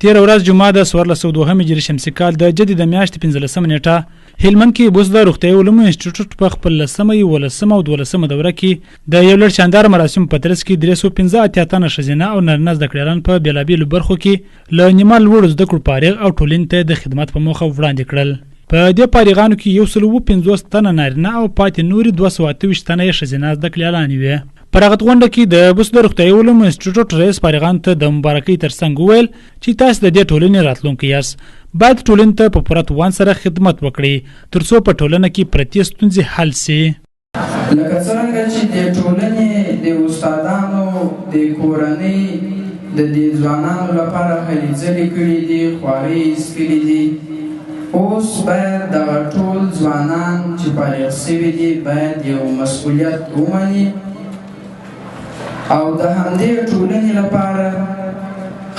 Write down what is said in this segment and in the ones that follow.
تېره ورځ جمعه د 1402 هجري شمسي کال د جدي د میاشتې 15 نیټه هلمند کې بوس د روغتیايي علومو انسټیټیوټ په خپل 10مه 11مه او 12مه دوره کې د یو لړ شاندار مراسم په ترڅ کې 315 تنه ښځینه او نارینه زده کړیالان په بېلابېلو برخو کې له نیمه لوړو زده کړو فارغ او ټولنې ته د خدمت په موخه وړاندې کړل. په دې فارغانو کې 150 تنه نارینه او پاتې نورې 228 تنه یې ښځینه زده کړیالانې وې. په رغت غونډه کې د بوس د روغتیايي علومو انسټیټیوټ رئیس فارغانو ته د مبارکۍ ترڅنګ وویل چې تاسو د دې ټولنې راتلونکي یاست، باید ټولنې ته په پوره توان سره خدمت وکړئ ترڅو په ټولنه کې پرتې ستونزې حل سي. لکه څرنګه چې د ټولنې د استادانو د کورنۍ د دې ځوانانو لپاره هلې ځلې کړي دي، خوارۍ ایستلي دي، اوس باید دغه ټول ځوانان چې فارغ سوي دي باید یو مسؤلیت ومني او د همدې ټولنې لپاره،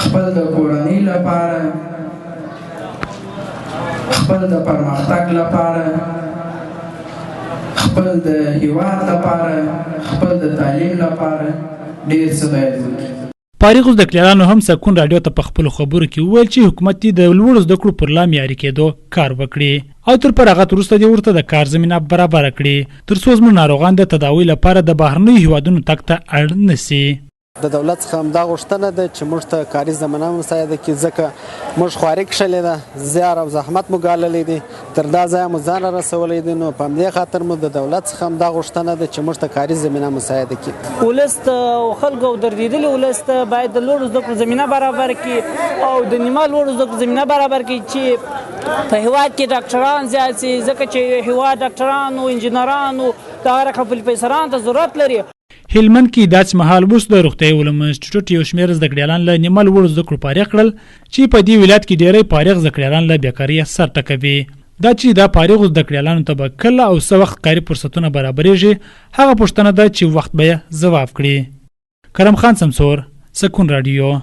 خپل د کورنۍ لپاره، خپل د پرمختګ لپاره، خپل د هیواد لپاره، خپل د تعلیم لپاره ډېر څه باید وکړي. فارغو زده کړیالانو هم سکون راډیو ته په خپلو خبرو کې وویل چې حکومت دې د لوړو زده کړو پر لا معیاري کېدو کار وکړي او تر فراغت وروسته دې ورته د کار زمینه برابره کړي ترڅو زموږ ناروغان د تداوی لپاره د بهرنیو هیوادونو تګ ته اړ نه سي. د دولت څخه همدا غوښتنه ده چې موږ ته کاري زمینه مساعده کړي، ځکه موږ خواري کښلې ده، زیار او زحمت مو ګاللی دی، تر دا ځایه مو ځان رسولی دی، نو په همدې خاطر مو د دولت څخه همدا غوښتنه ده چې موږ ته کاري زمینه مساعده کړي. ولس ته او خلکو او دردېدلي ولس ته باید د لوړو زده کړو زمینه برابر کړي او د نیمه لوړو زده کړو زمینه برابر کړي چې په هیواد کې ډاکټران زیات سي، ځکه چې هیواد ډاکټرانو، انجینرانو، دغه رقم پروفیسرانو ته ضرورت لري. هلمند کې داسې مهال بوس د روغتیايي علومو انسټیټیوټ یو شمېر زده کړیالان له نیمه لوړو زده کړو فارغ کړل چې په دې ولایت کې ډېری فارغ زده کړیالان له بېکارۍ سر ټکوي. دا چې د فارغو زده کړیالانو ته به کله او څه وخت کاري فرصتونه برابرېږي هغه پوښتنه ده چې وخت به یې ځواب کړي. کرم خان سمسور، سکون راډیو.